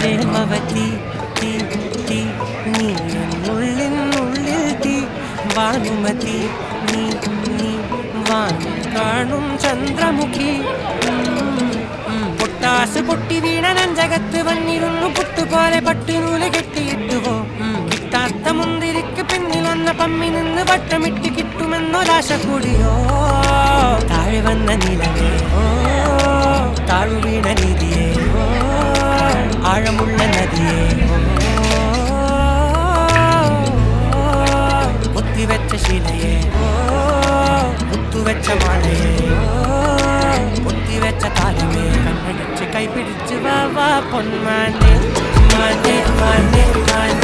പ്രേമവതി തീ തീ നീ ഉള്ളിൽ തീ ഭാനുമതി നീ നീ വാനിൽ കാണും ചന്ദ്രമുഖി പൊട്ടാസ് പൊട്ടി വീണ നെഞ്ചകത്ത് വന്നിരുന്നു പുട്ടുപോലെ പട്ടുനൂല് കെട്ടിയിട്ടുവോ കിട്ടാത്ത മുന്തിരിക്ക് പിന്നിൽ വന്ന പമ്മി നിന്ന് വട്ടമിട്ട് കിട്ടുമെന്നൊരാശ കൂടിയോ താഴെ വന്ന നിലവേ താഴു വീണ നിധിയേ ആഴമുള്ള നദിയേ ഒത്തിവെച്ച ശിലയെ മുത്തുവെച്ച മാലയെ ഒത്തിവെച്ച താരമേ കണ്ണടിച്ച് കൈപിടിച്ച് വാ പൊന്മാനെ മാനേ മാനേ മാനേ